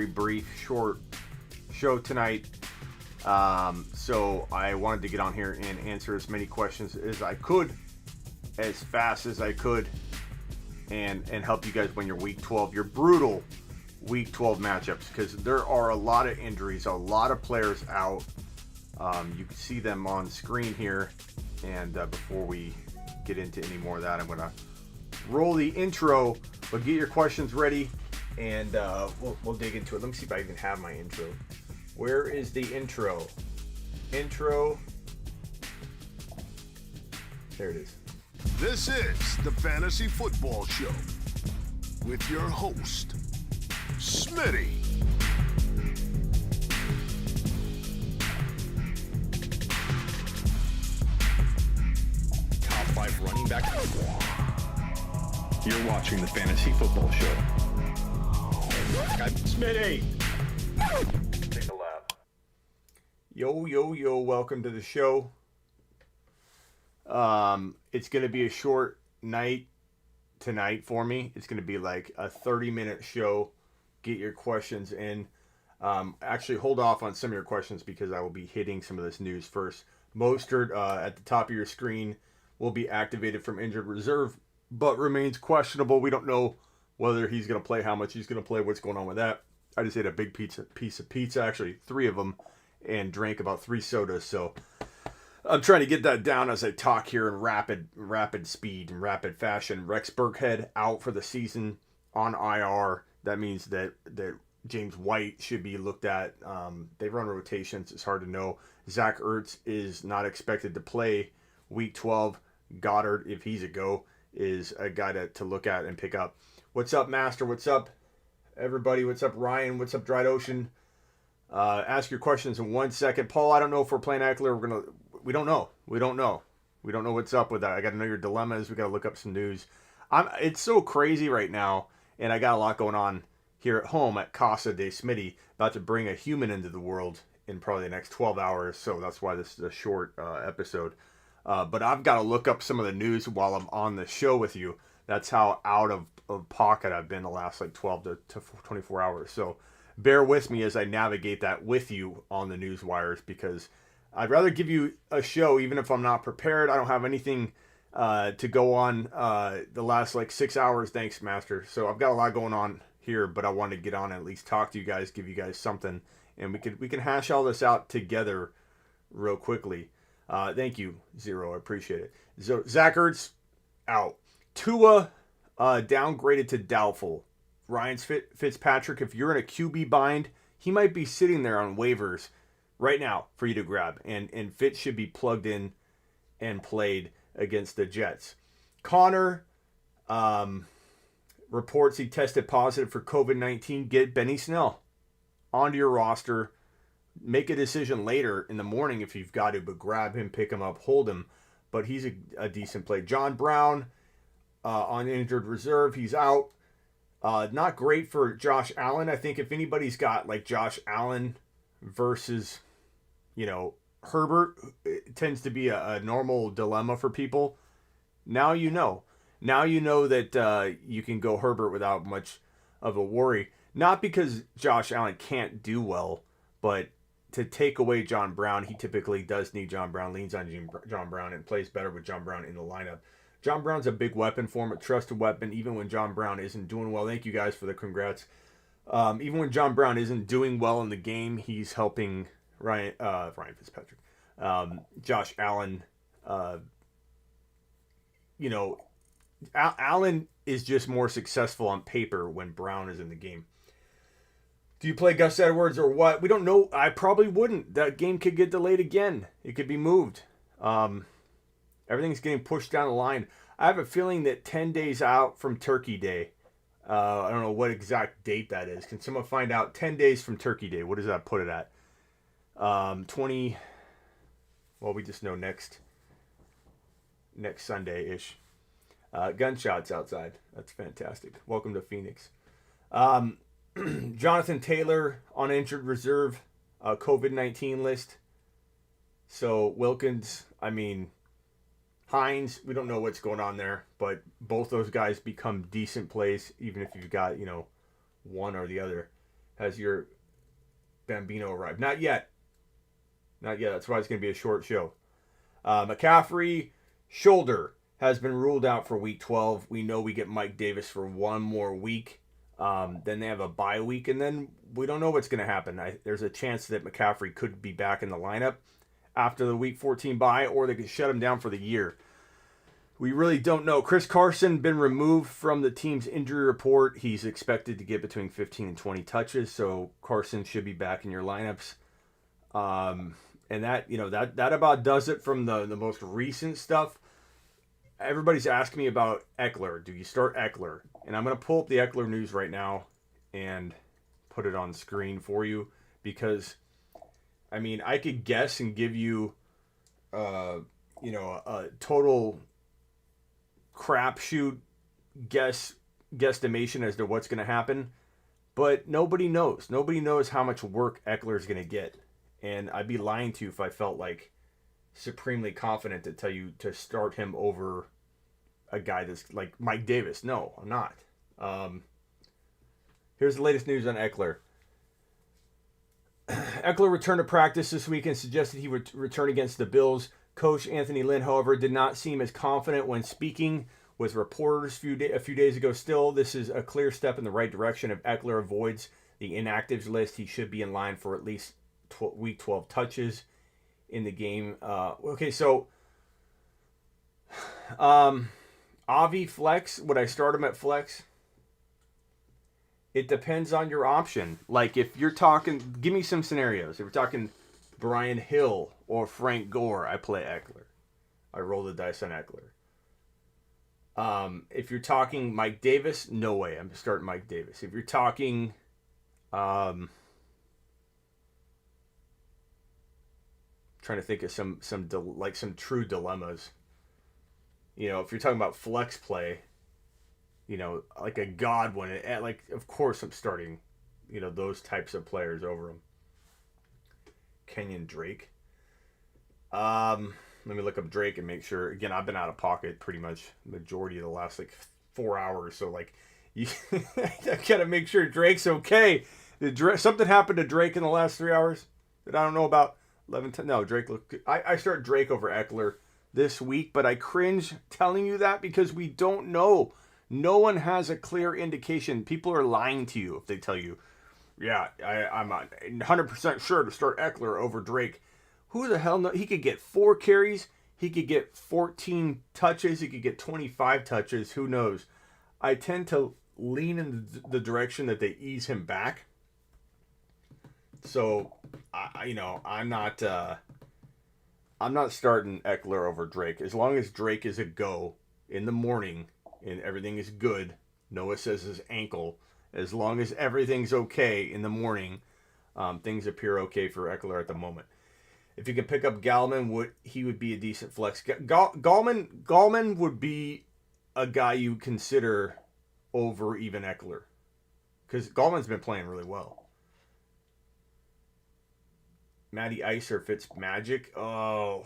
brief, short show tonight. So I wanted to get on here and answer as many questions as I could, as fast as I could, and help you guys win your Week 12, your brutal Week 12 matchups, because there are a lot of injuries, a lot of players out. You can see them on screen here, and before we get into any more of that, I'm going to roll the intro, but get your questions ready, and we'll dig into it. Let me see if I even have my intro. Where is the intro? Intro. There it is. This is the Fantasy Football Show with your host, Smitty. Top 5 running back. You're watching the Fantasy Football Show. Smitty! Take a lap. Yo, welcome to the show. It's going to be a short night tonight for me. It's going to be like a 30-minute show. Get your questions in. Actually, hold off on some of your questions because I will be hitting some of this news first. Mostert, at the top of your screen, will be activated from injured reserve, but remains questionable. We don't know whether he's going to play, how much he's going to play, what's going on with that. I just ate a big piece of pizza, actually 3 of them, and drank about 3 sodas. So I'm trying to get that down as I talk here in rapid speed and rapid fashion. Rex Burkhead out for the season on IR. That means that James White should be looked at. They run rotations. It's hard to know. Zach Ertz is not expected to play Week 12. Goddard, if he's a go, is a guy to look at and pick up. What's up, Master? What's up, everybody? What's up, Ryan? What's up, Dried Ocean? Ask your questions in 1 second. Paul, I don't know if we're playing Eckler. We don't know. We don't know what's up with that. I got to know your dilemmas. We got to look up some news. It's so crazy right now, and I got a lot going on here at home at Casa de Smitty. About to bring a human into the world in probably the next 12 hours, so that's why this is a short episode. But I've got to look up some of the news while I'm on the show with you. That's how out of pocket I've been the last like 12 to 24 hours. So bear with me as I navigate that with you on the news wires, because I'd rather give you a show even if I'm not prepared. I don't have anything to go on the last like 6 hours. Thanks, Master. So I've got a lot going on here, but I wanted to get on and at least talk to you guys, give you guys something, and we can hash all this out together real quickly. Thank you, Zero. I appreciate it. So Zach Ertz out. Tua downgraded to doubtful. Ryan Fitzpatrick, if you're in a QB bind, he might be sitting there on waivers right now for you to grab. And Fitz should be plugged in and played against the Jets. Connor reports he tested positive for COVID-19. Get Benny Snell onto your roster. Make a decision later in the morning if you've got to, but grab him, pick him up, hold him. But he's a decent play. John Brown on injured reserve. He's out. Not great for Josh Allen. I think if anybody's got like Josh Allen versus, Herbert, it tends to be a normal dilemma for people. Now you know. Now you know that you can go Herbert without much of a worry. Not because Josh Allen can't do well, but to take away John Brown, he typically does need John Brown, leans on John Brown, and plays better with John Brown in the lineup. John Brown's a big weapon for him, a trusted weapon, even when John Brown isn't doing well. Thank you guys for the congrats. Even when John Brown isn't doing well in the game, he's helping Ryan Fitzpatrick. Josh Allen, Allen is just more successful on paper when Brown is in the game. Do you play Gus Edwards or what? We don't know. I probably wouldn't. That game could get delayed again. It could be moved. Everything's getting pushed down the line. I have a feeling that 10 days out from Turkey Day, I don't know what exact date that is. Can someone find out? 10 days from Turkey Day. What does that put it at? 20. Well, we just know next Sunday-ish. Gunshots outside. That's fantastic. Welcome to Phoenix. Jonathan Taylor on injured reserve, COVID-19 list. So Wilkins, Hines, we don't know what's going on there, but both those guys become decent plays, even if you've got, one or the other. Has your Bambino arrived? Not yet. Not yet. That's why it's going to be a short show. McCaffrey, shoulder, has been ruled out for week 12. We know we get Mike Davis for one more week. Then they have a bye week, and then we don't know what's going to happen. There's a chance that McCaffrey could be back in the lineup after the week 14 bye, or they could shut him down for the year. We really don't know. Chris Carson been removed from the team's injury report. He's expected to get between 15 and 20 touches, so Carson should be back in your lineups. And that about does it from the most recent stuff. Everybody's asking me about Eckler. Do you start Eckler? And I'm going to pull up the Eckler news right now and put it on screen for you because, I mean, I could guess and give you, a total crapshoot guesstimation as to what's going to happen, but nobody knows. Nobody knows how much work Eckler is going to get, and I'd be lying to you if I felt like supremely confident to tell you to start him over a guy that's like Mike Davis. No, I'm not. Here's the latest news on Eckler. Eckler returned to practice this week and suggested he would return against the Bills. Coach Anthony Lynn, however, did not seem as confident when speaking with reporters a few days ago. Still, this is a clear step in the right direction. If Eckler avoids the inactives list, he should be in line for at least week 12 touches in the game. So Avi flex, would I start him at flex? It depends on your option. Like if you're talking, give me some scenarios. If we're talking Brian Hill or Frank Gore, I play Eckler. I roll the dice on Eckler. If you're talking Mike Davis, no way. I'm starting Mike Davis. If you're talking trying to think of some true dilemmas. If you're talking about flex play, like a Godwin, of course I'm starting, those types of players over him. Kenyon Drake. Let me look up Drake and make sure. Again, I've been out of pocket pretty much majority of the last 4 hours, so I gotta make sure Drake's okay. Something happened to Drake in the last 3 hours that I don't know about? 11, 10. No, Drake looked good. I start Drake over Eckler this week, but I cringe telling you that because we don't know. No one has a clear indication. People are lying to you if they tell you, yeah, I'm 100% sure to start Eckler over Drake. Who the hell knows? He could get 4 carries. He could get 14 touches. He could get 25 touches. Who knows? I tend to lean in the direction that they ease him back. So, I'm not starting Eckler over Drake. As long as Drake is a go in the morning and everything is good, Noah says his ankle, as long as everything's okay in the morning, things appear okay for Eckler at the moment. If you can pick up Gallman, he would be a decent flex. Gallman would be a guy you consider over even Eckler, because Gallman's been playing really well. Matty Ice or Fitzmagic? Oh,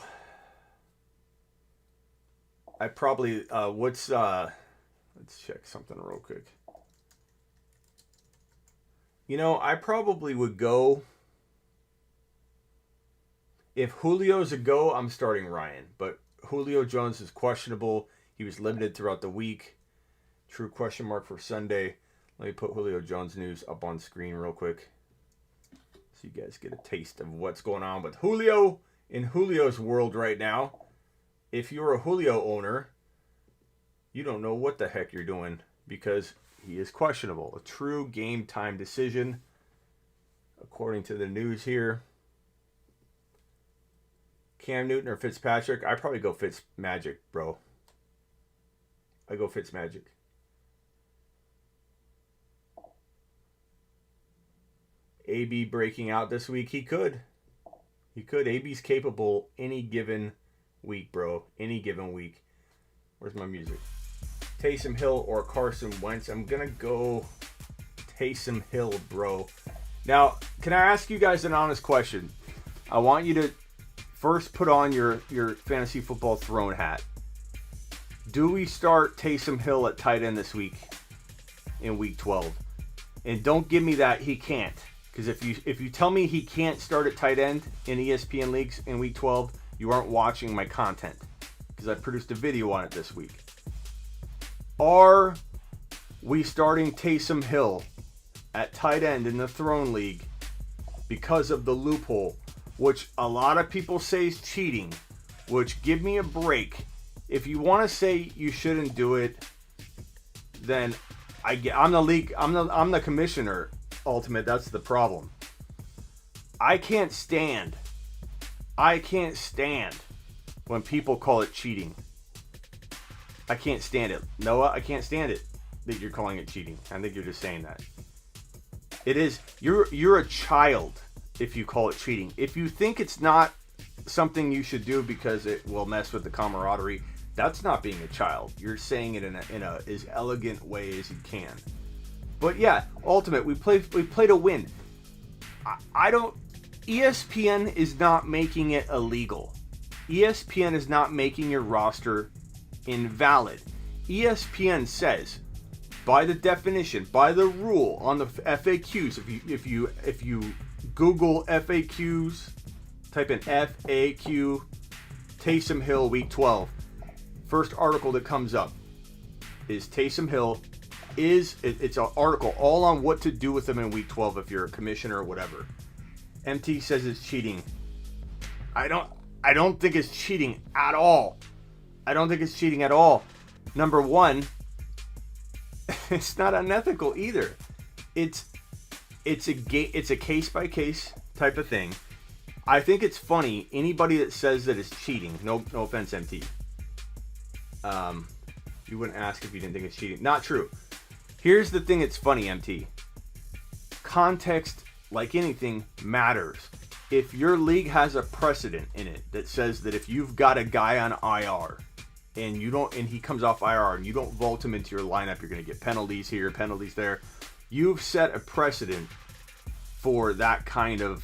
I probably let's check something real quick. I probably would go. If Julio's a go, I'm starting Ryan. But Julio Jones is questionable. He was limited throughout the week. True question mark for Sunday. Let me put Julio Jones news up on screen real quick, so you guys get a taste of what's going on with Julio in Julio's world right now. If you're a Julio owner, you don't know what the heck you're doing because he is questionable. A true game time decision, according to the news here. Cam Newton or Fitzpatrick? I probably go Fitzmagic, bro. I go Fitzmagic. AB breaking out this week. He could. AB's capable any given week, bro. Any given week. Where's my music? Taysom Hill or Carson Wentz? I'm going to go Taysom Hill, bro. Now, can I ask you guys an honest question? I want you to first put on your fantasy football throne hat. Do we start Taysom Hill at tight end this week in week 12? And don't give me that he can't. Because if you tell me he can't start at tight end in ESPN leagues in week 12, you aren't watching my content. Because I produced a video on it this week. Are we starting Taysom Hill at tight end in the Throne League because of the loophole, which a lot of people say is cheating, which give me a break. If you want to say you shouldn't do it, then I'm the commissioner. Ultimate, that's the problem. I can't stand when people call it cheating. I can't stand it. Noah, I can't stand it that you're calling it cheating. I think you're just saying that. It is. You're a child if you call it cheating. If you think it's not something you should do because it will mess with the camaraderie, that's not being a child. You're saying it in a as elegant way as you can. But yeah, Ultimate, we play to win. I don't. ESPN is not making it illegal. ESPN is not making your roster invalid. ESPN says, by the definition, by the rule on the FAQs, if you Google FAQs, type in FAQ Taysom Hill week 12. First article that comes up is Taysom Hill. It's an article all on what to do with him in week 12 if you're a commissioner or whatever. MT says it's cheating. I don't think it's cheating at all. I don't think it's cheating at all. Number one, it's not unethical either. It's a case by case type of thing. I think it's funny. Anybody that says that it's cheating, no offense, MT. You wouldn't ask if you didn't think it's cheating. Not true. Here's the thing that's funny, MT. Context, like anything, matters. If your league has a precedent in it that says that if you've got a guy on IR and he comes off IR and you don't vault him into your lineup, you're going to get penalties here, penalties there. You've set a precedent for that kind of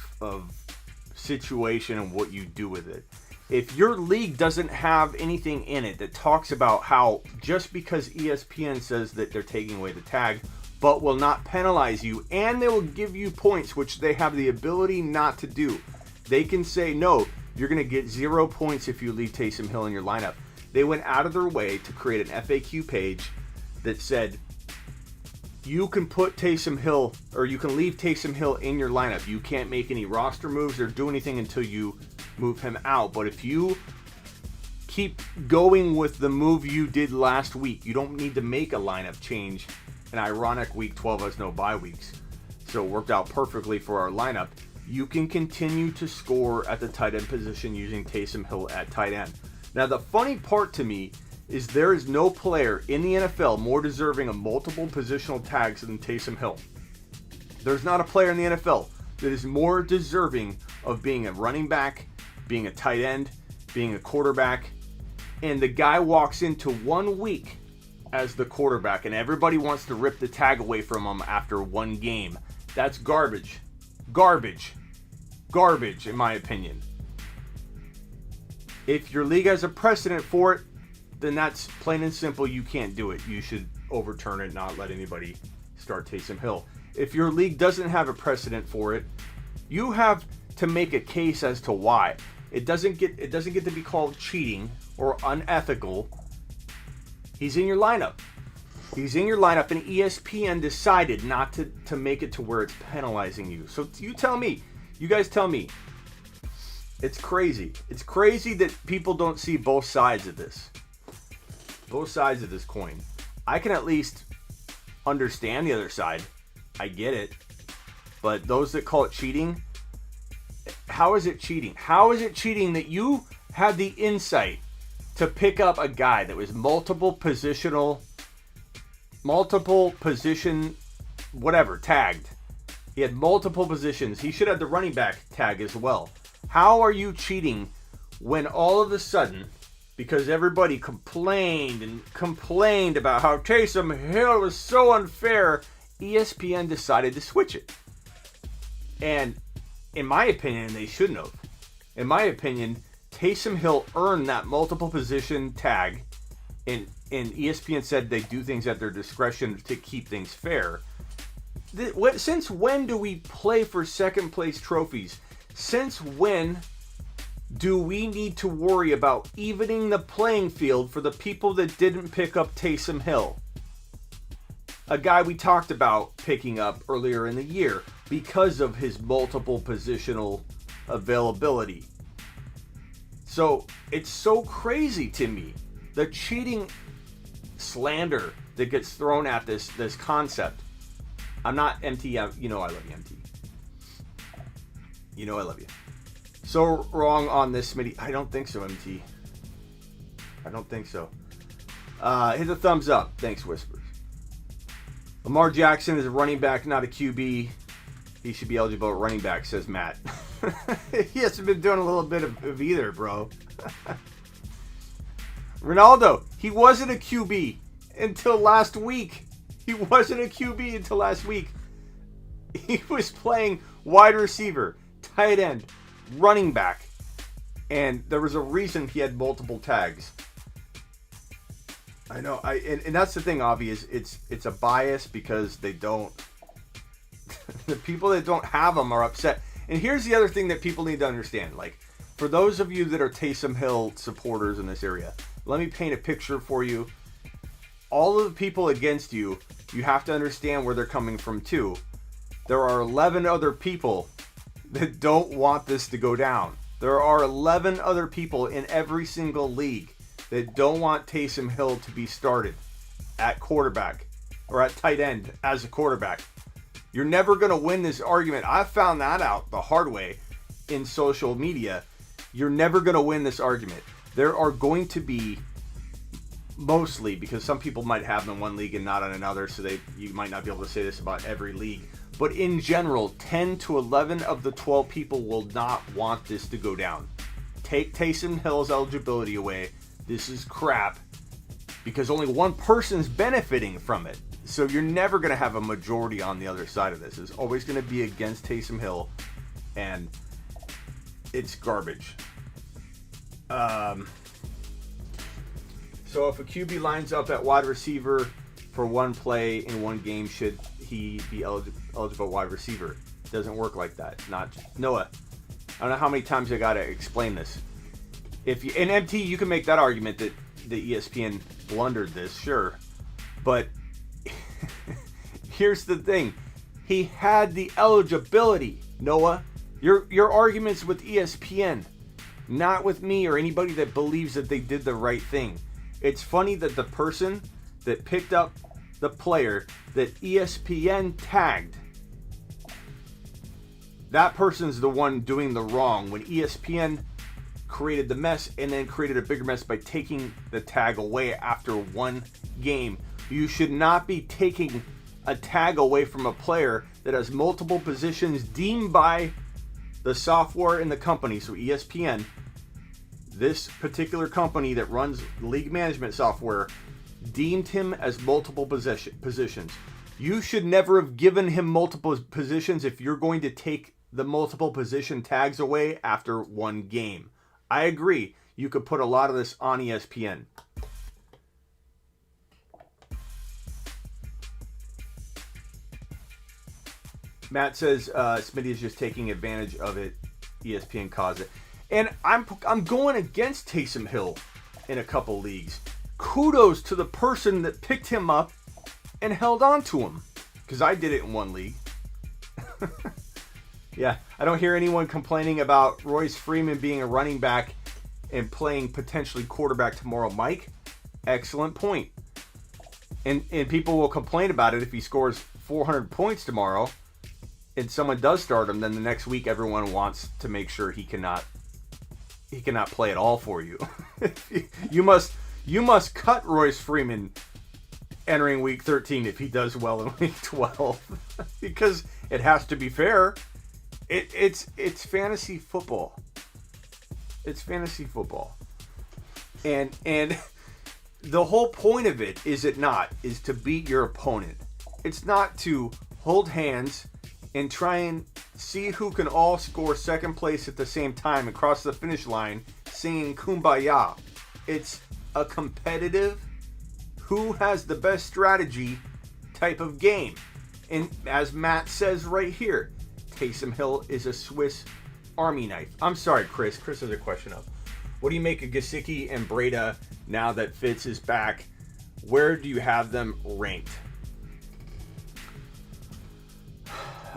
situation and what you do with it. If your league doesn't have anything in it that talks about how just because ESPN says that they're taking away the tag, but will not penalize you, and they will give you points, which they have the ability not to do. They can say, no, you're going to get 0 points if you leave Taysom Hill in your lineup. They went out of their way to create an FAQ page that said, you can put Taysom Hill, or you can leave Taysom Hill in your lineup. You can't make any roster moves or do anything until you move him out. But if you keep going with the move you did last week, you don't need to make a lineup change. An ironic week 12 has no bye weeks, so it worked out perfectly for our lineup. You can continue to score at the tight end position using Taysom Hill at tight end. Now, the funny part to me is there is no player in the NFL more deserving of multiple positional tags than Taysom Hill. There's not a player in the NFL that is more deserving of being a running back, being a tight end, being a quarterback, and the guy walks into 1 week as the quarterback and everybody wants to rip the tag away from him after one game. That's garbage. Garbage in my opinion. If your league has a precedent for it, then that's plain and simple. You can't do it. You should overturn it, not let anybody start Taysom Hill. If your league doesn't have a precedent for it, you have to make a case as to why. It doesn't get to be called cheating or unethical. He's in your lineup. He's in your lineup, and ESPN decided not to make it to where it's penalizing you. So you tell me. You guys tell me. It's crazy. It's crazy that people don't see both sides of this. Both sides of this coin. I can at least understand the other side. I get it. But those that call it cheating, how is it cheating? How is it cheating that you had the insight to pick up a guy that was multiple position, whatever, tagged? He had multiple positions. He should have the running back tag as well. How are you cheating when all of a sudden, because everybody complained about how Taysom Hill was so unfair, ESPN decided to switch it? And in my opinion, they shouldn't have. In my opinion, Taysom Hill earned that multiple position tag, and ESPN said they do things at their discretion to keep things fair. Since when do we play for second place trophies? Since when do we need to worry about evening the playing field for the people that didn't pick up Taysom Hill? A guy we talked about picking up earlier in the year because of his multiple positional availability. So it's so crazy to me, the cheating slander that gets thrown at this concept. I'm not MT, you know I love you, MT. You know I love you. So wrong on this, Smitty. I don't think so, MT. I don't think so. Hit the thumbs up. Thanks, Whispers. Lamar Jackson is a running back, not a QB. He should be eligible at running back, says Matt. He hasn't been doing a little bit of either, bro. Ronaldo, he wasn't a QB until last week. He wasn't a QB until last week. He was playing wide receiver, tight end, running back. And there was a reason he had multiple tags. I know, and that's the thing, Avi, is it's a bias because they don't. The people that don't have them are upset. And here's the other thing that people need to understand. Like, for those of you that are Taysom Hill supporters in this area, let me paint a picture for you. All of the people against you, you have to understand where they're coming from too. There are 11 other people that don't want this to go down. There are 11 other people in every single league that don't want Taysom Hill to be started at quarterback or at tight end as a quarterback. You're never going to win this argument. I found that out the hard way in social media. You're never going to win this argument. There are going to be, mostly, because some people might have them in one league and not in another, so you might not be able to say this about every league. But in general, 10 to 11 of the 12 people will not want this to go down. Take Taysom Hill's eligibility away. This is crap, because only one person's benefiting from it. So you're never going to have a majority on the other side of this. It's always going to be against Taysom Hill, and it's garbage. So if a QB lines up at wide receiver for one play in one game, should he be eligible wide receiver? It doesn't work like that. Not Noah. I don't know how many times I got to explain this. If you, in MT, you can make that argument that the ESPN blundered this, sure. But here's the thing. He had the eligibility, Noah. Your arguments with ESPN, not with me or anybody that believes that they did the right thing. It's funny that the person that picked up the player that ESPN tagged, that person's the one doing the wrong when ESPN created the mess and then created a bigger mess by taking the tag away after one game. You should not be taking a tag away from a player that has multiple positions deemed by the software in the company. So ESPN, this particular company that runs league management software, deemed him as multiple positions. You should never have given him multiple positions if you're going to take the multiple position tags away after one game. I agree. You could put a lot of this on ESPN. Matt says Smitty is just taking advantage of it. ESPN caused it. And I'm going against Taysom Hill in a couple leagues. Kudos to the person that picked him up and held on to him. Because I did it in one league. Yeah, I don't hear anyone complaining about Royce Freeman being a running back and playing potentially quarterback tomorrow. Mike, excellent point. And people will complain about it if he scores 400 points tomorrow and someone does start him, then the next week everyone wants to make sure he cannot play at all for you. You must cut Royce Freeman entering week 13 if he does well in week 12 because it has to be fair. It's fantasy football. It's fantasy football. And the whole point of it is to beat your opponent. It's not to hold hands and try and see who can all score second place at the same time and cross the finish line singing Kumbaya. It's a competitive, who has the best strategy type of game. And as Matt says right here, Taysom Hill is a Swiss Army knife. I'm sorry, Chris. Chris has a question up. What do you make of Gesicki and Breda now that Fitz is back? Where do you have them ranked?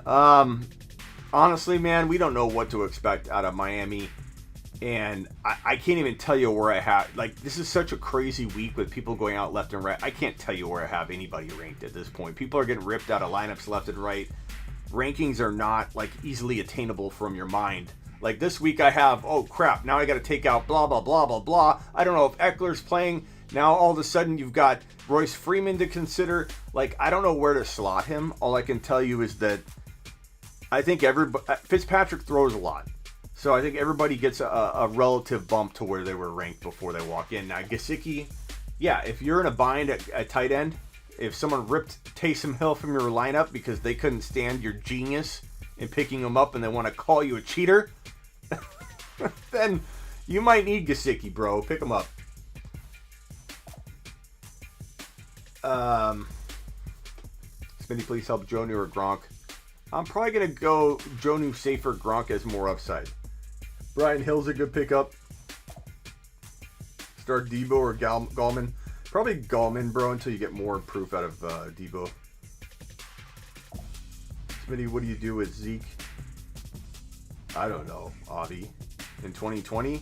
Honestly, man, we don't know what to expect out of Miami. And I can't even tell you where I have... Like, this is such a crazy week with people going out left and right. I can't tell you where I have anybody ranked at this point. People are getting ripped out of lineups left and right. Rankings are not, like, easily attainable from your mind. Like, this week I have, oh, crap, now I got to take out blah, blah, blah, blah, blah. I don't know if Eckler's playing. Now, all of a sudden, you've got Royce Freeman to consider. Like, I don't know where to slot him. All I can tell you is that I think Fitzpatrick throws a lot. So I think everybody gets a relative bump to where they were ranked before they walk in. Now, Gesicki, yeah, if you're in a bind at tight end, if someone ripped Taysom Hill from your lineup because they couldn't stand your genius in picking him up and they want to call you a cheater, then you might need Gesicki, bro. Pick him up. Smitty, please help Jonnu or Gronk. I'm probably going to go Jonnu safer. Gronk has more upside. Brian Hill's a good pickup. Start Debo or Gallman. Probably Gallman, bro, until you get more proof out of Debo. Smitty, what do you do with Zeke? I don't know, Avi. In 2020,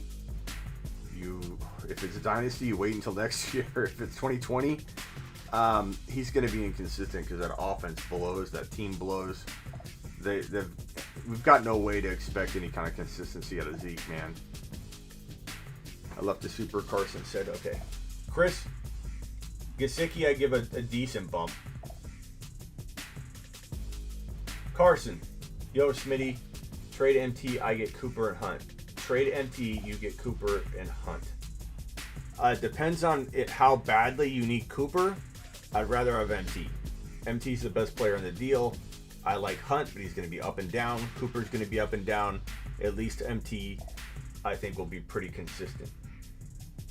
if it's a dynasty, you wait until next year. If it's 2020, he's going to be inconsistent because that offense blows, that team blows. We've got no way to expect any kind of consistency out of Zeke, man. I left the super. Carson said, okay. Chris, Gesicki, I give a decent bump. Carson, yo, Smitty, trade MT, I get Cooper and Hunt. Trade MT, you get Cooper and Hunt. Depends on how badly you need Cooper. I'd rather have MT. MT's the best player in the deal. I like Hunt, but he's going to be up and down. Cooper's going to be up and down. At least MT, I think, will be pretty consistent.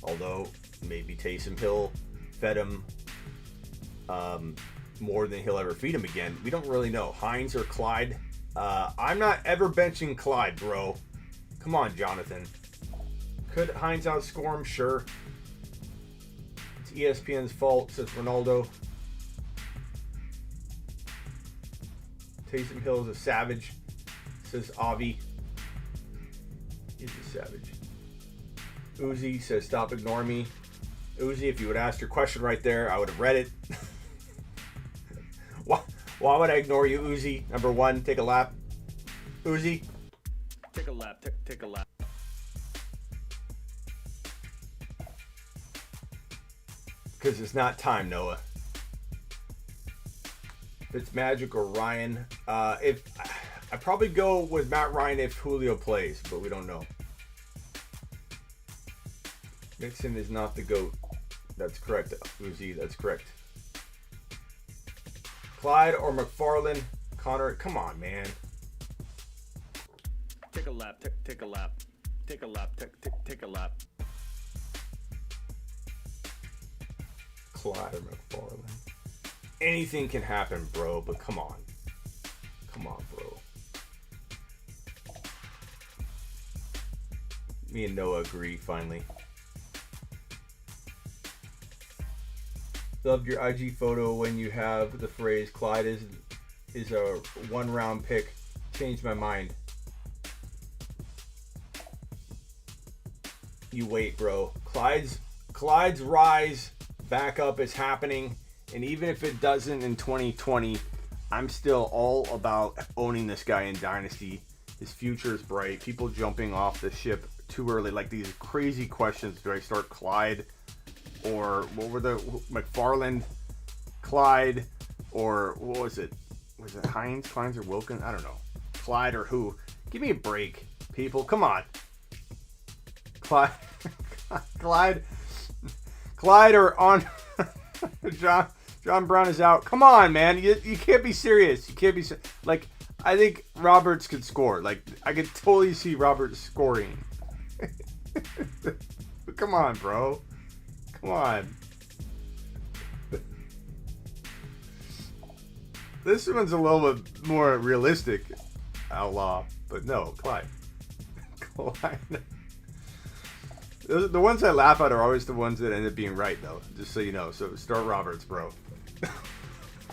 Although, maybe Taysom Hill fed him more than he'll ever feed him again. We don't really know. Hines or Clyde. I'm not ever benching Clyde, bro. Come on, Jonathan. Could Hines outscore him? Sure. It's ESPN's fault, says Ronaldo. Taysom Hill is a savage, says Avi. He's a savage. Uzi says, stop ignoring me. Uzi, if you would ask your question right there, I would have read it. Why would I ignore you, Uzi? Number one, take a lap. Uzi? Take a lap. Take a lap. Because it's not time, Noah. It's Magic or Ryan. If I probably go with Matt Ryan if Julio plays, but we don't know. Mixon is not the GOAT. That's correct, Uzi. That's correct. Clyde or McFarland? Connor, come on, man. Take a lap. Take a lap. Take a lap. Take a lap. Clyde or McFarland. Anything can happen, bro, but come on. Come on, bro. Me and Noah agree, finally. Loved your IG photo when you have the phrase Clyde is a one-round pick. Changed my mind. You wait, bro. Clyde's rise back up is happening. And even if it doesn't in 2020, I'm still all about owning this guy in Dynasty. His future is bright. People jumping off the ship too early. Like these crazy questions. Do I start Clyde? Or what were the McFarland, Clyde, or what was it? Was it Hines or Wilkins? I don't know. Clyde or who? Give me a break, people. Come on. Clyde or on John Brown is out. Come on, man. You can't be serious. You can't be like. I think Roberts could score. Like I could totally see Roberts scoring. But come on, bro. Come on. This one's a little bit more realistic, Outlaw. But no, Clyde. Clyde. The ones I laugh at are always the ones that end up being right, though. Just so you know. So start Roberts, bro.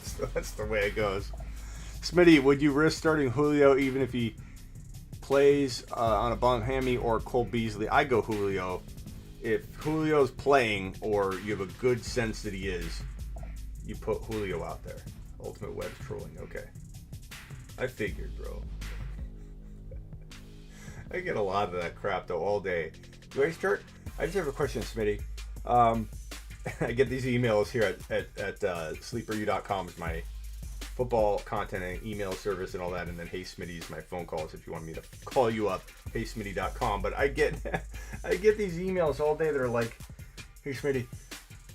So that's the way it goes. Smitty, would you risk starting Julio even if he plays on a bum hammy or Cole Beasley? I go Julio. If Julio's playing or you have a good sense that he is, you put Julio out there. Ultimate Web's trolling. Okay. I figured, bro. I get a lot of that crap, though, all day. Do I start? I just have a question, Smitty. I get these emails here at sleeperu.com is my football content and email service and all that, and then Hey Smitty is my phone calls if you want me to call you up, heysmitty.com. But I get these emails all day that are like, Hey Smitty,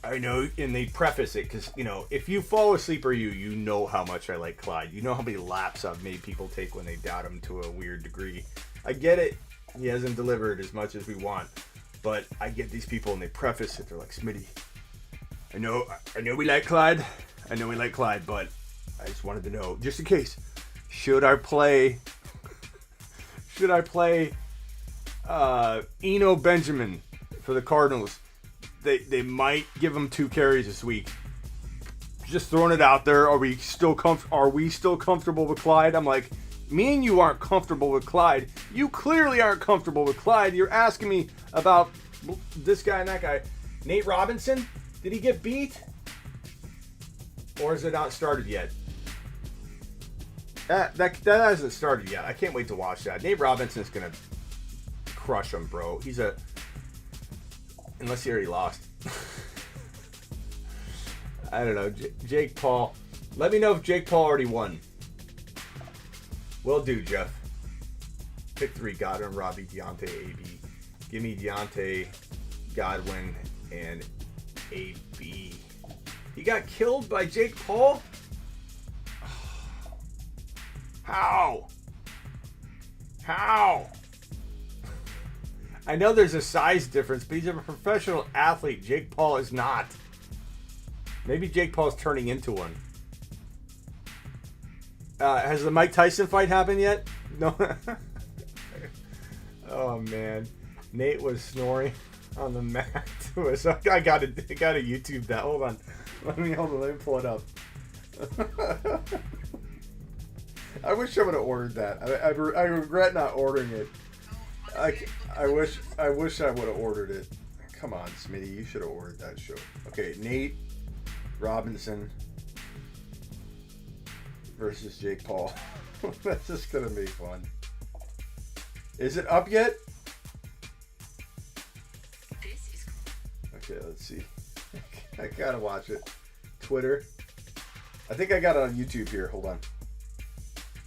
I know, and they preface it because, you know, if you follow Sleeper you know how much I like Clyde. You know how many laps I've made people take when they doubt him to a weird degree. I get it. He hasn't delivered as much as we want. But I get these people and they preface it. They're like, Smitty, I know we like Clyde. I know we like Clyde, but I just wanted to know, just in case, should I play Eno Benjamin for the Cardinals? They might give him 2 carries this week. Just throwing it out there. Are we still comfortable with Clyde? I'm like, me and you aren't comfortable with Clyde. You clearly aren't comfortable with Clyde. You're asking me about this guy and that guy. Nate Robinson, did he get beat? Or is it not started yet? That hasn't started yet. I can't wait to watch that. Nate Robinson's going to crush him, bro. Unless he already lost. I don't know. Jake Paul. Let me know if Jake Paul already won. Will do, Jeff. Pick 3, Godwin, Robbie, Deontay, AB. Give me Deontay, Godwin, and AB. He got killed by Jake Paul? How? I know there's a size difference, but he's a professional athlete. Jake Paul is not. Maybe Jake Paul's turning into one. Has the Mike Tyson fight happened yet? No. Oh man, Nate was snoring on the mat to us. I gotta YouTube that. Hold on. Let me pull it up. I wish I would have ordered that. I regret not ordering it. I wish I would have ordered it. Come on, Smitty, you should have ordered that show. Okay, Nate Robinson versus Jake Paul. That's just gonna be fun. Is it up yet? Okay, let's see. I gotta watch it. Twitter. I think I got it on YouTube here. Hold on.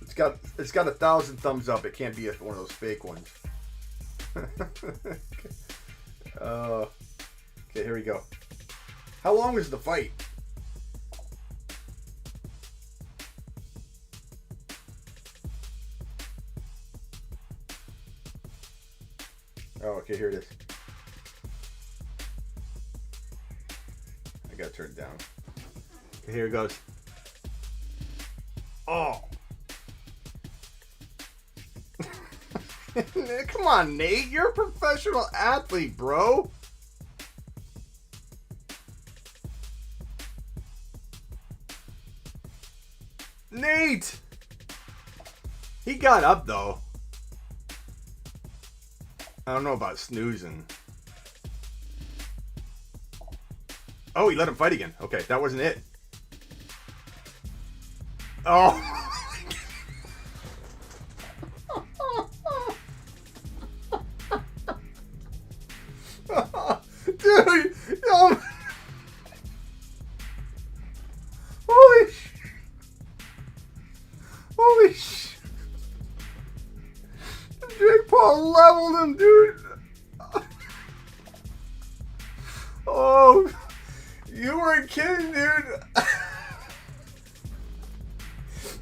It's got 1,000 thumbs up. It can't be one of those fake ones. Okay, here we go. How long is the fight? Oh, okay, here it is. I gotta turn it down. Okay, here it goes. Oh. Come on, Nate. You're a professional athlete, bro. Nate! He got up, though. I don't know about snoozing. Oh, he let him fight again. Okay, that wasn't it. Oh. Dude. Holy sh. Holy sh. Jake Paul leveled him, dude. Oh. You weren't kidding, dude.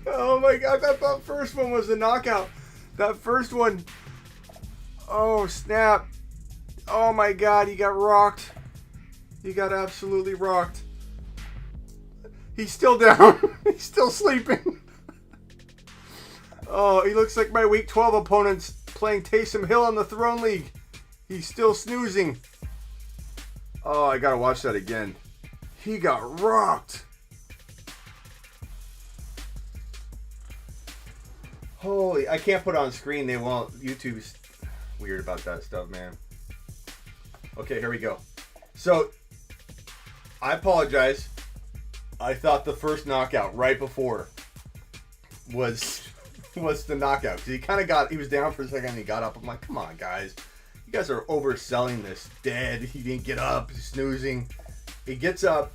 Oh my god, that first one was a knockout. That first one. Oh, snap. Oh my god, he got rocked. He got absolutely rocked. He's still down. He's still sleeping. Oh, he looks like my Week 12 opponent's playing Taysom Hill on the Throne League. He's still snoozing. Oh, I gotta watch that again. He got rocked. Holy, I can't put it on screen. They won't. YouTube's weird about that stuff, man. Okay, here we go. So, I apologize. I thought the first knockout right before was the knockout. He kind of got, he was down for a second and he got up. I'm like, come on, guys. You guys are overselling this. Dead. He didn't get up. He's snoozing. He gets up.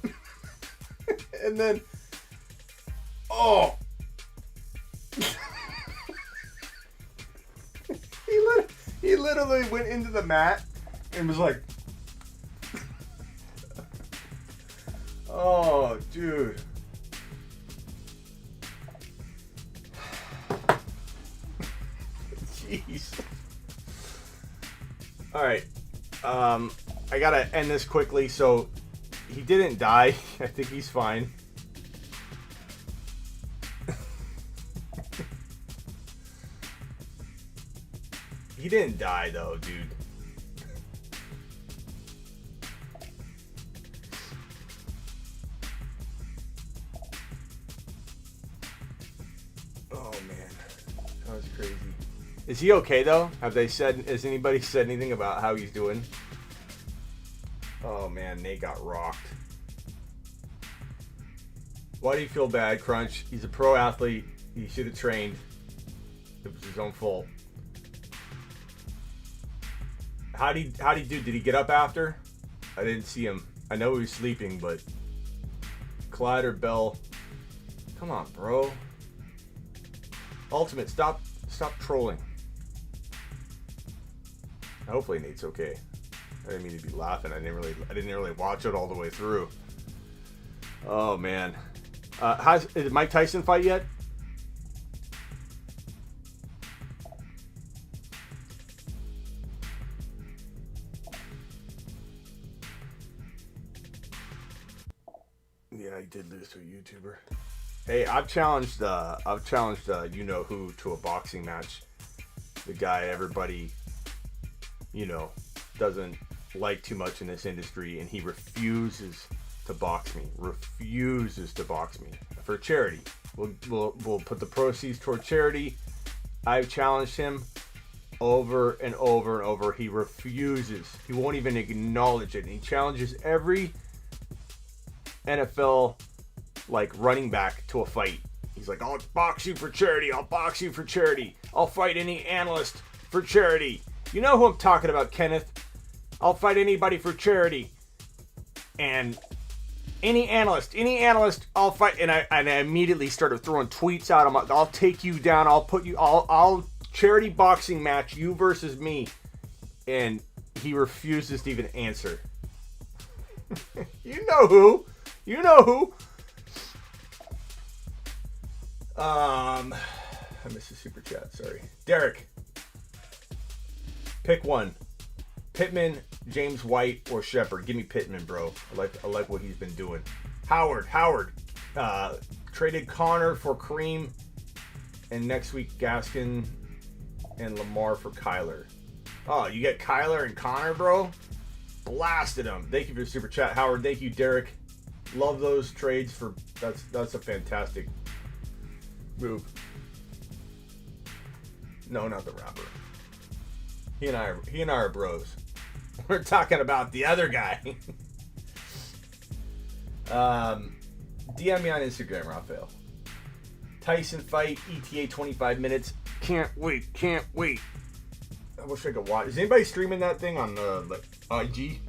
And then, oh. He literally went into the mat and was like, oh, dude. Jeez. All right. I gotta end this quickly. So he didn't die. I think he's fine. He didn't die though, dude. Oh man, that was crazy. Is he okay though? Has anybody said anything about how he's doing? Oh man, Nate got rocked. Why do you feel bad, Crunch? He's a pro athlete. He should have trained. It was his own fault. How'd he do? Did he get up after? I didn't see him. I know he was sleeping, but Clyde or Bell. Come on, bro. Ultimate, stop trolling. Hopefully Nate's okay. I didn't mean to be laughing. I didn't really watch it all the way through. Oh man. Is Mike Tyson fight yet? Yeah, he did lose to a YouTuber. Hey, I've challenged you know who to a boxing match. The guy everybody, doesn't like too much in this industry, and he refuses to box me. Refuses to box me for charity. We'll put the proceeds toward charity. I've challenged him over and over and over. He refuses. He won't even acknowledge it. And he challenges every NFL running back to a fight. He's like, I'll box you for charity. I'll box you for charity. I'll fight any analyst for charity. You know who I'm talking about, Kenneth. I'll fight anybody for charity. And any analyst, I'll fight. And I immediately started throwing tweets out. I'll take you down. I'll charity boxing match you versus me. And he refuses to even answer. You know who. I missed a super chat. Sorry. Derek. Pick one. Pittman, James White, or Shepard. Give me Pittman, bro. I like what he's been doing. Howard. Traded Connor for Kareem. And next week, Gaskin and Lamar for Kyler. Oh, you get Kyler and Connor, bro? Blasted him. Thank you for the super chat, Howard. Thank you, Derek. Love those trades for that's a fantastic move. No, not the rapper. He and I are bros. We're talking about the other guy. DM me on Instagram, Raphael. Tyson fight, ETA 25 minutes. Can't wait. I wish I could watch. Is anybody streaming that thing on the IG?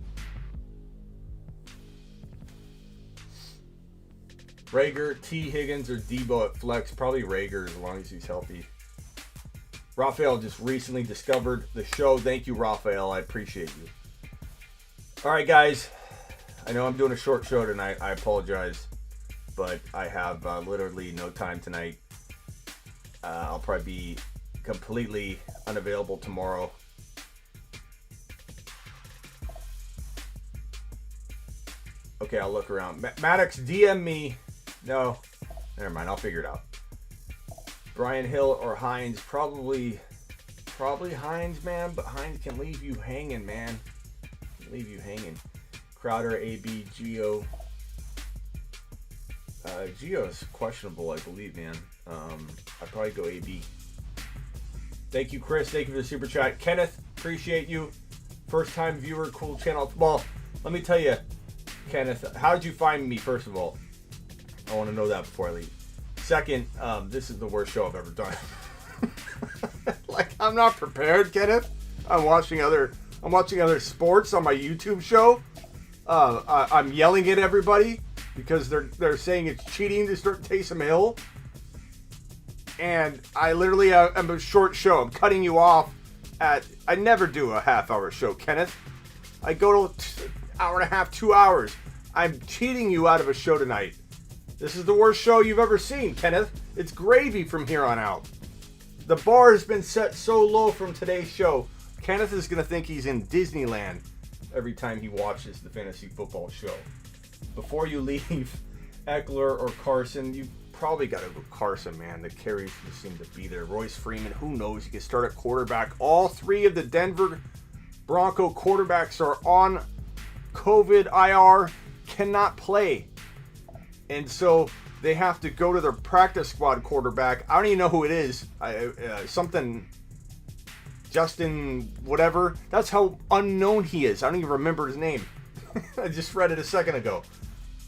Rager, T. Higgins, or Debo at flex. Probably Rager as long as he's healthy. Raphael just recently discovered the show. Thank you, Raphael. I appreciate you. All right, guys. I know I'm doing a short show tonight. I apologize. But I have literally no time tonight. I'll probably be completely unavailable tomorrow. Okay, I'll look around. Maddox, DM me No. Never mind. I'll figure it out. Brian Hill or Hines? Probably Hines, man. But Hines can leave you hanging, man. Leave you hanging. Crowder, AB, Geo. Geo is questionable, I believe, man. I'd probably go AB. Thank you, Chris. Thank you for the super chat. Kenneth, appreciate you. First time viewer, cool channel. Well, let me tell you, Kenneth, how did you find me, first of all? I want to know that before I leave. Second, this is the worst show I've ever done. Like, I'm not prepared, Kenneth. I'm watching other sports on my YouTube show. I'm yelling at everybody because they're saying it's cheating to start Taysom Hill. And I literally am a short show. I'm cutting you off I never do a half-hour show, Kenneth. I go to an hour and a half, 2 hours. I'm cheating you out of a show tonight. This is the worst show you've ever seen, Kenneth. It's gravy from here on out. The bar has been set so low from today's show. Kenneth is going to think he's in Disneyland every time he watches the fantasy football show. Before you leave, Eckler or Carson, you probably got to go Carson, man. The carries just seem to be there. Royce Freeman, who knows? He can start at quarterback. All three of the Denver Bronco quarterbacks are on COVID IR, cannot play. And so they have to go to their practice squad quarterback. I don't even know who it is. Something Justin whatever. That's how unknown he is. I don't even remember his name. I just read it a second ago.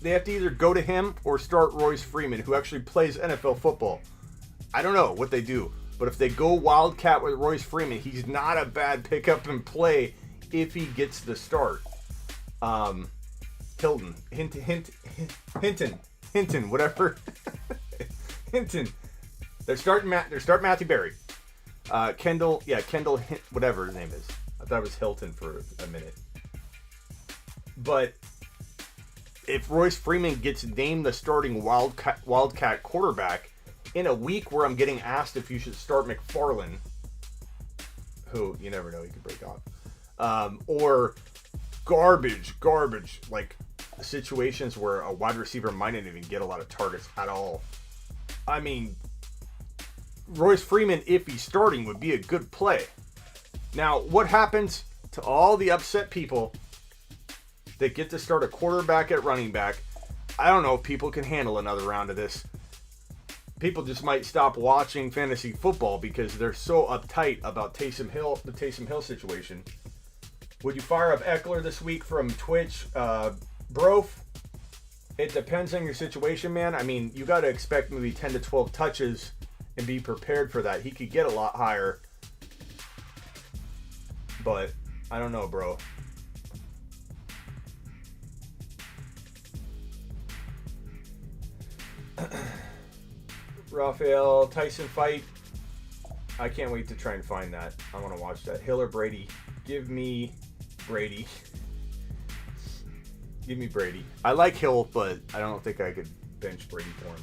They have to either go to him or start Royce Freeman, who actually plays NFL football. I don't know what they do, but if they go Wildcat with Royce Freeman, he's not a bad pickup and play if he gets the start. Hilton, Hinton, whatever. Hinton. They're starting Matthew Berry. Kendall, whatever his name is. I thought it was Hilton for a minute. But if Royce Freeman gets named the starting Wildcat quarterback in a week where I'm getting asked if you should start McFarland, who you never know, he could break off, or garbage, like situations where a wide receiver might not even get a lot of targets at all. I mean, Royce Freeman, if he's starting, would be a good play. Now, what happens to all the upset people that get to start a quarterback at running back? I don't know if people can handle another round of this. People just might stop watching fantasy football because they're so uptight about the Taysom Hill situation. Would you fire up Eckler this week from Twitch? Bro, it depends on your situation, man. I mean, you got to expect maybe 10 to 12 touches and be prepared for that. He could get a lot higher. But I don't know, bro. Raphael Tyson fight. I can't wait to try and find that. I want to watch that. Hill or Brady? Give me Brady. Give me Brady. I like Hill, but I don't think I could bench Brady for him.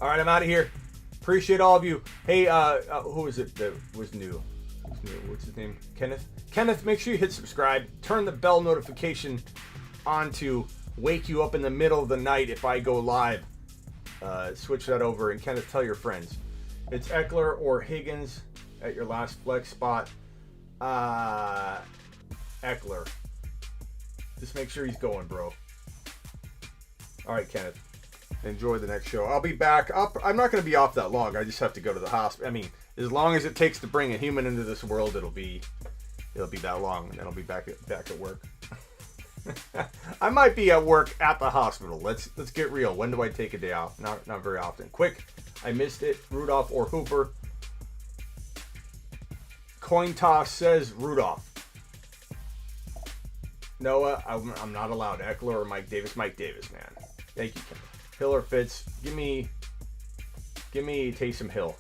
All right, I'm out of here. Appreciate all of you. Hey, who is it that was new? What's his name? Kenneth, make sure you hit subscribe. Turn the bell notification on to wake you up in the middle of the night if I go live. Switch that over. And Kenneth, tell your friends. It's Eckler or Higgins at your last flex spot. Eckler. Just make sure he's going, bro. All right, Kenneth. Enjoy the next show. I'll be back. I'm not going to be off that long. I just have to go to the hospital. I mean, as long as it takes to bring a human into this world, it'll be that long, and then I'll be back at work. I might be at work at the hospital. Let's get real. When do I take a day off? Not very often. Quick. I missed it. Rudolph or Hooper. Coin toss says Rudolph. Noah, I'm not allowed. Eckler or Mike Davis. Mike Davis, man. Thank you, Kim. Hill or Fitz. Give me Taysom Hill.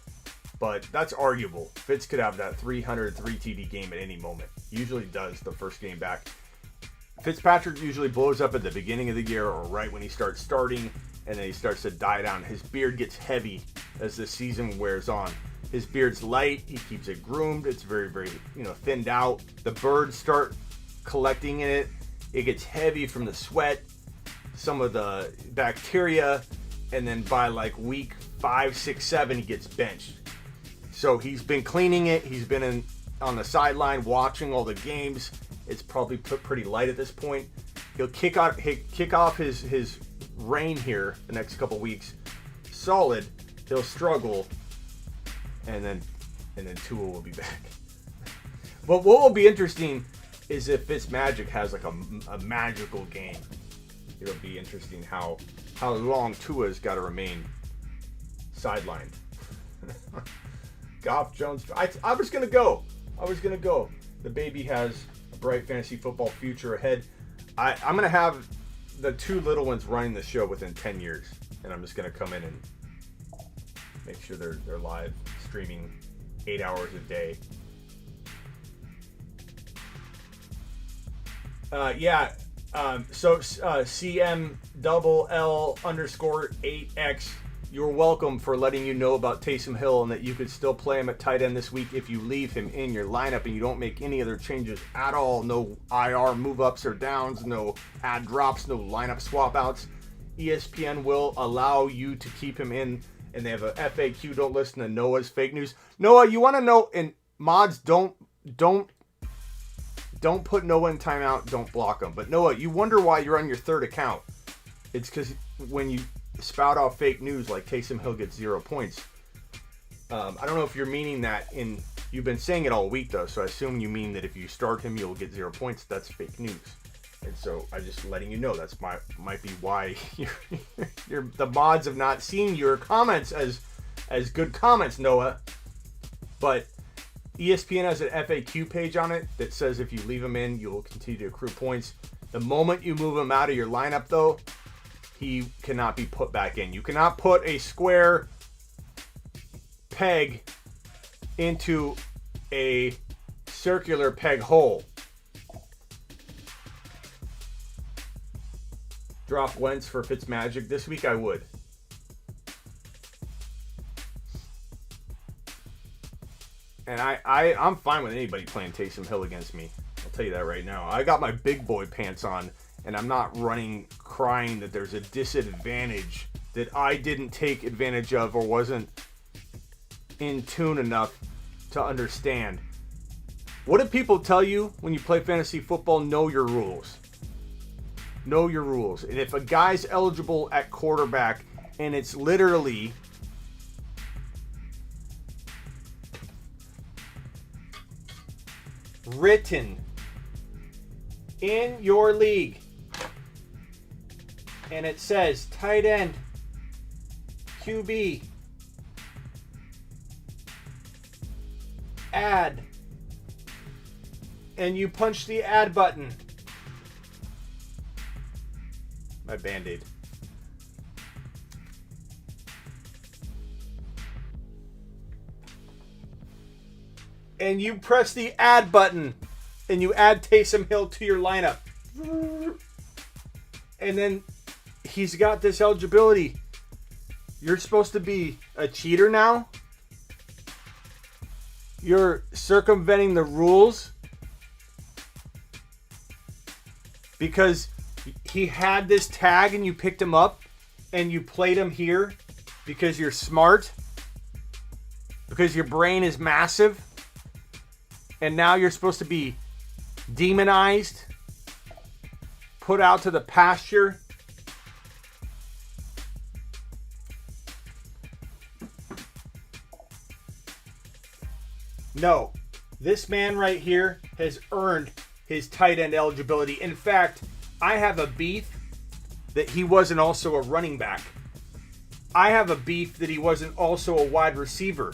But that's arguable. Fitz could have that 303 TD game at any moment. Usually does the first game back. Fitzpatrick usually blows up at the beginning of the year or right when he starts starting, and then he starts to die down. His beard gets heavy as the season wears on. His beard's light. He keeps it groomed. It's very, very, thinned out. The birds start collecting in it. It gets heavy from the sweat. some of the bacteria, and then by like week 5, 6, 7, he gets benched. So he's been cleaning it. He's been on the sideline watching all the games. It's probably pretty light at this point. He'll kick off his reign here the next couple weeks. Solid. He'll struggle, and then Tua will be back. But what will be interesting is if Fitzmagic has like a magical game. It'll be interesting how long Tua's got to remain sidelined. Goff, Jones. I was gonna go. The baby has a bright fantasy football future ahead. I'm gonna have the two little ones running the show within 10 years, and I'm just gonna come in and make sure they're live streaming 8 hours a day. So CM_L_8X, you're welcome for letting you know about Taysom Hill and that you could still play him at tight end this week if you leave him in your lineup and you don't make any other changes at all. No IR move ups or downs, no add drops, no lineup swap outs. ESPN will allow you to keep him in, and they have a FAQ. Don't listen to Noah's fake news. Noah, you want to know, and mods, don't put Noah in timeout. Don't block him. But Noah, you wonder why you're on your third account. It's because when you spout off fake news like Taysom Hill gets 0 points. I don't know if you're meaning that you've been saying it all week though, so I assume you mean that if you start him you'll get 0 points. That's fake news. And so I'm just letting you know that's might be why the mods have not seen your comments as good comments, Noah. But ESPN has an FAQ page on it that says if you leave him in, you'll continue to accrue points. The moment you move him out of your lineup, though, he cannot be put back in. You cannot put a square peg into a circular peg hole. Drop Wentz for Fitzmagic. This week I would. And I'm fine with anybody playing Taysom Hill against me. I'll tell you that right now. I got my big boy pants on, and I'm not running crying that there's a disadvantage that I didn't take advantage of or wasn't in tune enough to understand. What do people tell you when you play fantasy football? Know your rules. Know your rules. And if a guy's eligible at quarterback and it's literally written in your league and it says tight end, QB, add, and you punch the add button. My Band-Aid. And you press the add button and you add Taysom Hill to your lineup. And then he's got this eligibility. You're supposed to be a cheater now? You're circumventing the rules because he had this tag and you picked him up and you played him here because you're smart, because your brain is massive, and now you're supposed to be demonized, put out to the pasture. No, this man right here has earned his tight end eligibility. In fact, I have a beef that he wasn't also a running back. I have a beef that he wasn't also a wide receiver.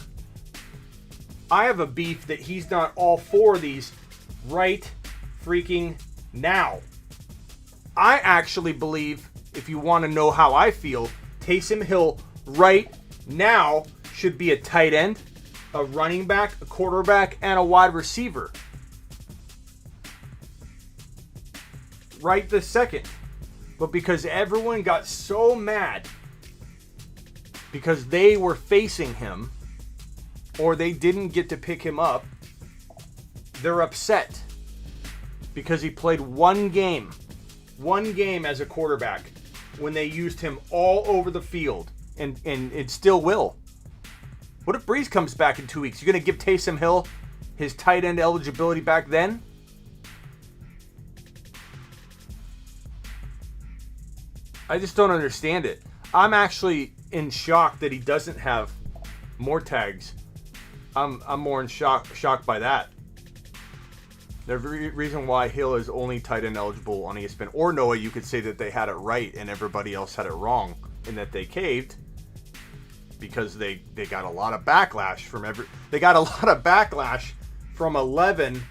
I have a beef that he's not all four of these right freaking now. I actually believe, if you want to know how I feel, Taysom Hill right now should be a tight end, a running back, a quarterback, and a wide receiver. Right this second. But because everyone got so mad because they were facing him or they didn't get to pick him up, they're upset because he played one game as a quarterback. when they used him all over the field, and it still will. What if Breeze comes back in 2 weeks? You're going to give Taysom Hill his tight end eligibility back then? I just don't understand it. I'm actually in shock that he doesn't have more tags. I'm more in shocked by that. The reason why Hill is only tight end eligible on ESPN or Noah, you could say that they had it right and everybody else had it wrong, and that they caved because they got a lot of backlash from 11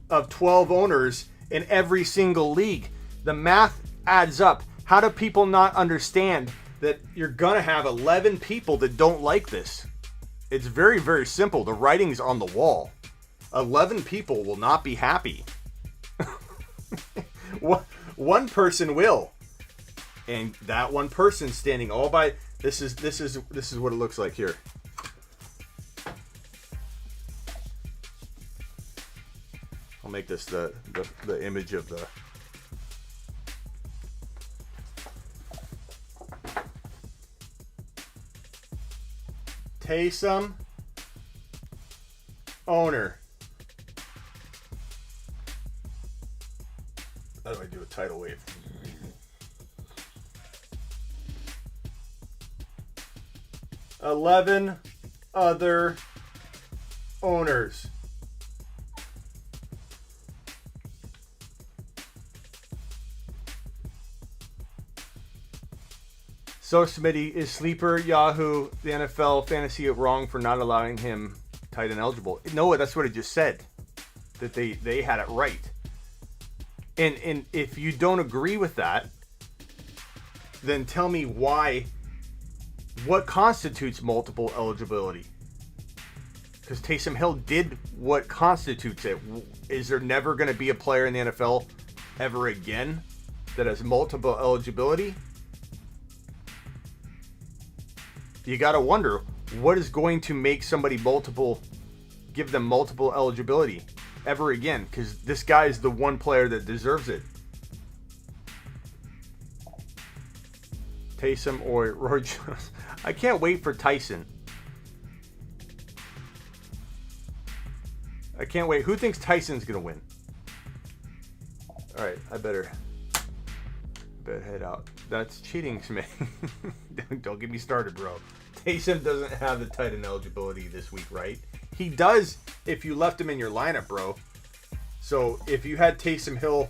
of 12 owners in every single league. The math adds up. How do people not understand that you're gonna have 11 people that don't like this? It's very, very simple. The writing's on the wall. 11 people will not be happy. One person will, and that one person standing all by. This is what it looks like here. I'll make this the image of the. Taysom owner. How do I do a tidal wave? "11 other owners." So Smitty, is Sleeper Yahoo the NFL fantasy wrong for not allowing him tight end eligible? No, that's what I just said. That they had it right. And if you don't agree with that, then tell me why. What constitutes multiple eligibility? Because Taysom Hill did what constitutes it. Is there never going to be a player in the NFL ever again that has multiple eligibility? You got to wonder, what is going to make somebody give them multiple eligibility ever again? Because this guy is the one player that deserves it. Taysom or Roy Jones. I can't wait for Tyson. I can't wait. Who thinks Tyson's going to win? All right, I better head out. That's cheating to me. Don't get me started, bro. Taysom doesn't have the tight end eligibility this week, right? He does if you left him in your lineup, bro. So if you had Taysom Hill,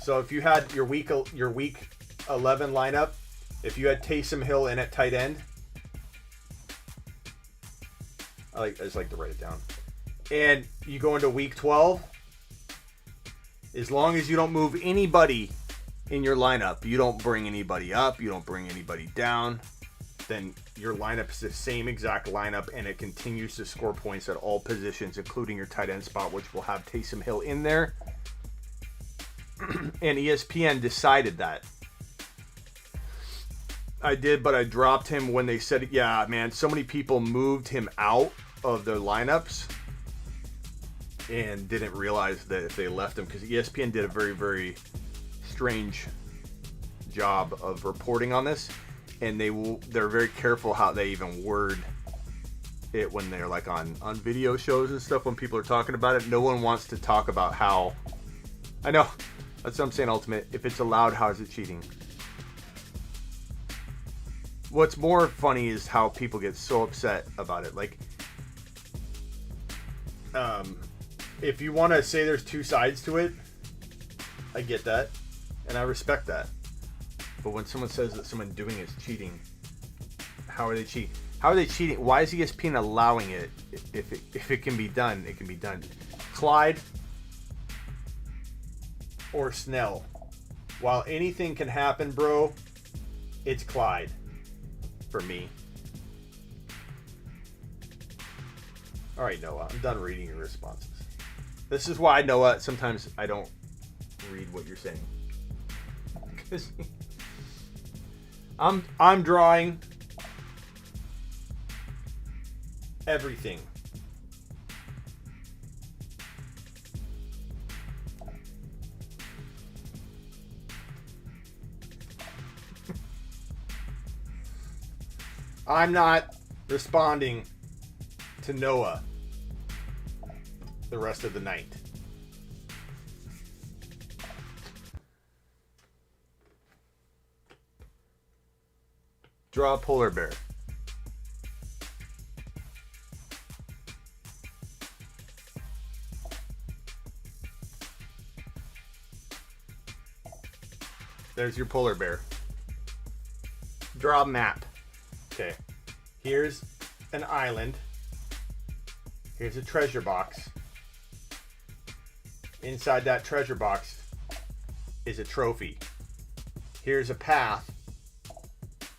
so if you had your week 11 lineup, if you had Taysom Hill in at tight end, I just like to write it down. And you go into week 12, as long as you don't move anybody in your lineup, you don't bring anybody up, you don't bring anybody down, then your lineup is the same exact lineup, and it continues to score points at all positions, including your tight end spot, which will have Taysom Hill in there. And ESPN decided that. I did, but I dropped him when they said, yeah, man, so many people moved him out of their lineups and didn't realize that if they left him, because ESPN did a very, very strange job of reporting on this, and they're very careful how they even word it when they're like on video shows and stuff. When people are talking about it, no one wants to talk about how. I know, that's what I'm saying. Ultimate, if it's allowed, how is it cheating? What's more funny is how people get so upset about it. Like, if you want to say there's two sides to it, I get that, and I respect that. But when someone says that someone doing it is cheating, how are they cheating? How are they cheating? Why is ESPN allowing it? If it can be done, it can be done. Clyde or Snell. While anything can happen, bro, it's Clyde for me. All right, Noah, I'm done reading your responses. This is why, Noah, sometimes I don't read what you're saying. Because I'm drawing everything. I'm not responding to Noah the rest of the night. Draw a polar bear. There's your polar bear. Draw a map. Okay. Here's an island. Here's a treasure box. Inside that treasure box is a trophy. Here's a path.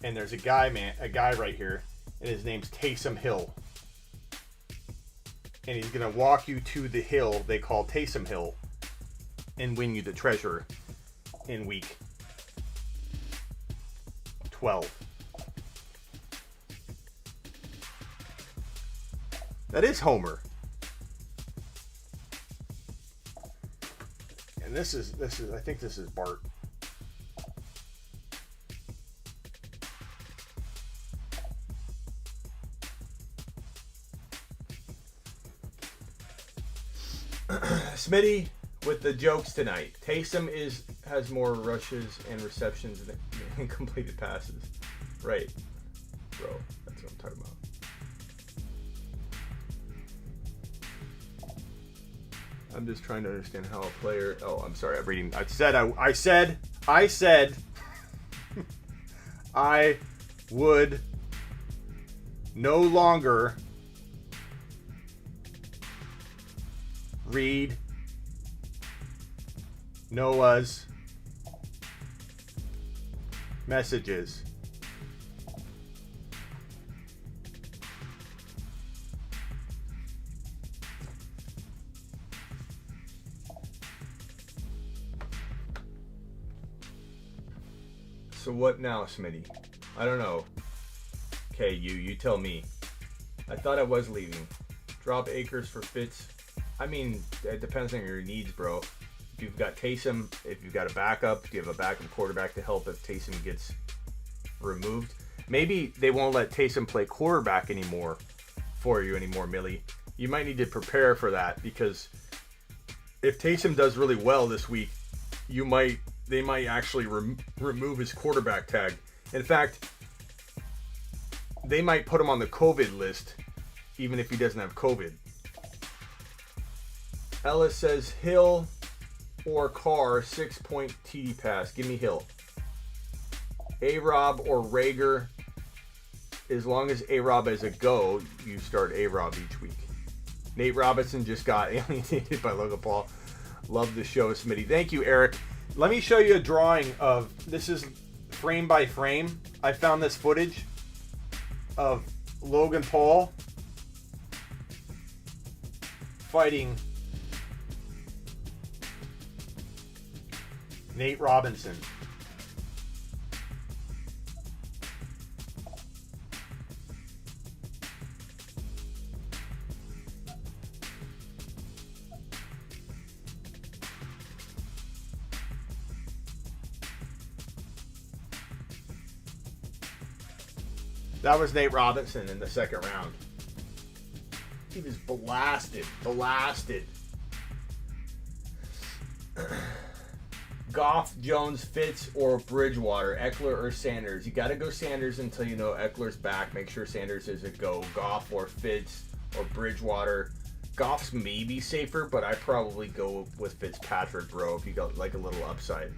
And there's a guy right here, and his name's Taysom Hill. And he's gonna walk you to the hill they call Taysom Hill and win you the treasure in week 12. That is Homer. And this is I think this is Bart. Smitty with the jokes tonight. Taysom has more rushes and receptions than completed passes. Right, bro. That's what I'm talking about. I'm just trying to understand how a player. Oh, I'm sorry. I'm reading. I said I would no longer read Noah's messages. So what now, Smitty? I don't know. Okay, you tell me. I thought I was leaving. Drop Akers for Fitz. I mean, it depends on your needs, bro. If you've got Taysom, if you've got a backup, if you have a backup quarterback to help if Taysom gets removed. Maybe they won't let Taysom play quarterback anymore for you anymore, Millie. You might need to prepare for that because if Taysom does really well this week, they might actually remove his quarterback tag. In fact, they might put him on the COVID list even if he doesn't have COVID. Ellis says Hill or Carr 6-point TD pass. Give me Hill. A-Rob or Rager. As long as A-Rob is a go, you start A-Rob each week. Nate Robinson just got alienated by Logan Paul. Love the show, Smitty. Thank you, Eric. Let me show you a drawing of, this is frame by frame. I found this footage of Logan Paul fighting Nate Robinson. That was Nate Robinson in the second round. He was blasted. Goff, Jones, Fitz, or Bridgewater, Eckler or Sanders. You got to go Sanders until you know Eckler's back. Make sure Sanders is a go. Goff or Fitz or Bridgewater. Goff's maybe safer, but I probably go with Fitzpatrick, bro, if you got like a little upside.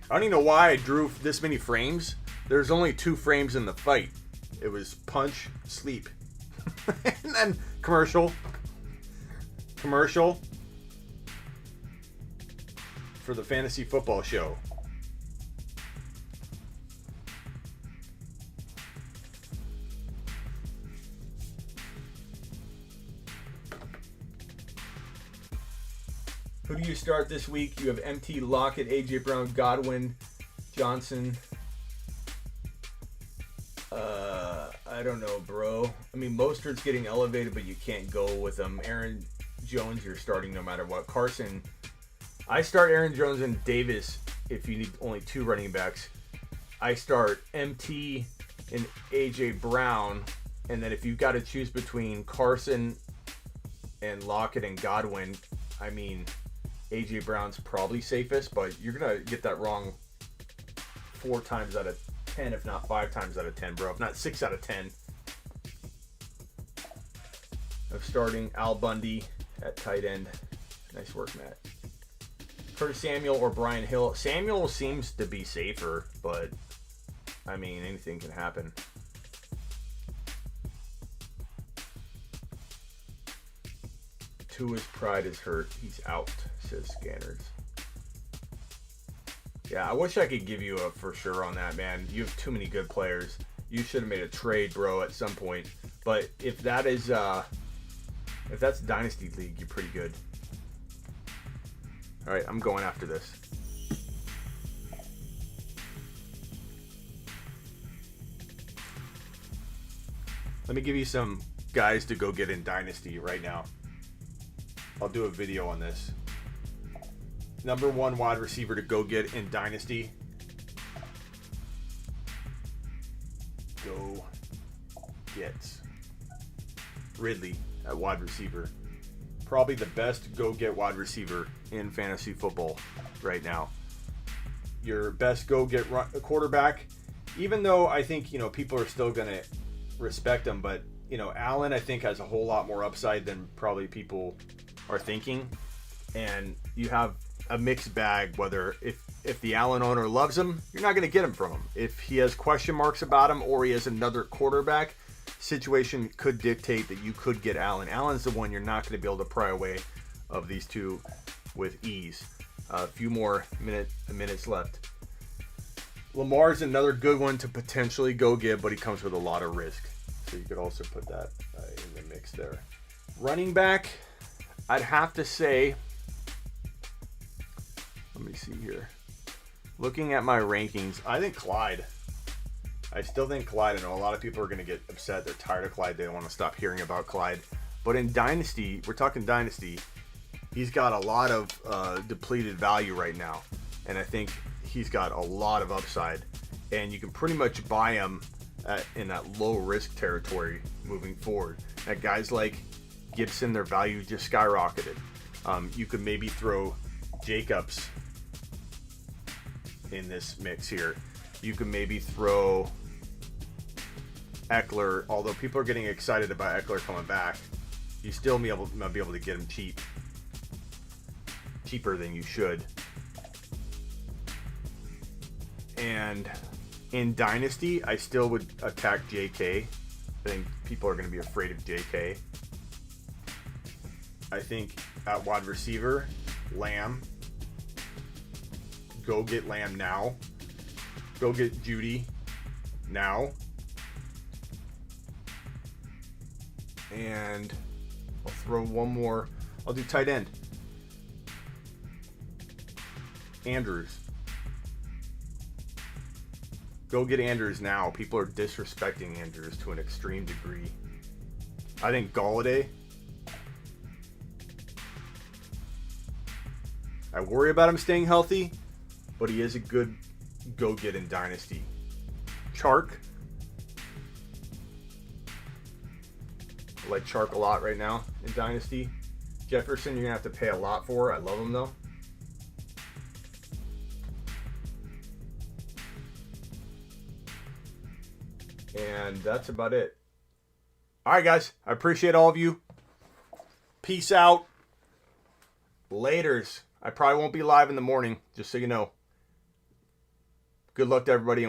I don't even know why I drew this many frames. There's only 2 frames in the fight. It was punch, sleep. And then commercial for the fantasy football show. Who do you start this week? You have MT, Lockett, AJ Brown, Godwin, Johnson. I don't know, bro. I mean, Mostert's getting elevated, but you can't go with him. Aaron Jones, you're starting no matter what. Carson, I start Aaron Jones and Davis if you need only 2 running backs. I start MT and AJ Brown, and then if you've got to choose between Carson and Lockett and Godwin, I mean, AJ Brown's probably safest, but you're gonna get that wrong 4 times out of 10, if not 5 times out of 10, bro. If not 6 out of 10. Of starting Al Bundy at tight end. Nice work, Matt. Curtis Samuel or Brian Hill. Samuel seems to be safer, but I mean, anything can happen. Tua's pride is hurt. He's out, says Scanners. Yeah, I wish I could give you a for sure on that, man. You have too many good players. You should have made a trade, bro, at some point. But if that is, if that's Dynasty League, you're pretty good. All right, I'm going after this. Let me give you some guys to go get in Dynasty right now. I'll do a video on this. Number 1 wide receiver to go get in Dynasty. Go get Ridley at wide receiver. Probably the best go get wide receiver in fantasy football right now. Your best go get quarterback, even though I think, you know, people are still going to respect him, but, you know, Allen I think has a whole lot more upside than probably people are thinking. And you have a mixed bag, whether if the Allen owner loves him, you're not going to get him from him. If he has question marks about him or he has another quarterback, situation could dictate that you could get Allen. Allen's the one you're not going to be able to pry away of these two with ease. A few more minutes left. Lamar's another good one to potentially go get, but he comes with a lot of risk. So you could also put that in the mix there. Running back, I'd have to say, let me see here. Looking at my rankings, I think Clyde. I still think Clyde. I know a lot of people are going to get upset. They're tired of Clyde. They don't want to stop hearing about Clyde. But in Dynasty, we're talking Dynasty, he's got a lot of depleted value right now. And I think he's got a lot of upside. And you can pretty much buy him in that low risk territory moving forward. That guys like Gibson, their value just skyrocketed. You could maybe throw Jacobs in this mix here. You can maybe throw Eckler, although people are getting excited about Eckler coming back. You still might be able to get him cheaper than you should. And in Dynasty, I still would attack JK. I think people are going to be afraid of JK. I think at wide receiver, Lamb. Go get Lamb now. Go get Judy now. And I'll throw one more. I'll do tight end. Andrews. Go get Andrews now. People are disrespecting Andrews to an extreme degree. I think Galladay. I worry about him staying healthy, but he is a good go get in Dynasty. Chark. I like Chark a lot right now in Dynasty. Jefferson, you're going to have to pay a lot for. I love him though. And that's about it. All right, guys. I appreciate all of you. Peace out. Laters. I probably won't be live in the morning, just so you know. Good luck to everybody.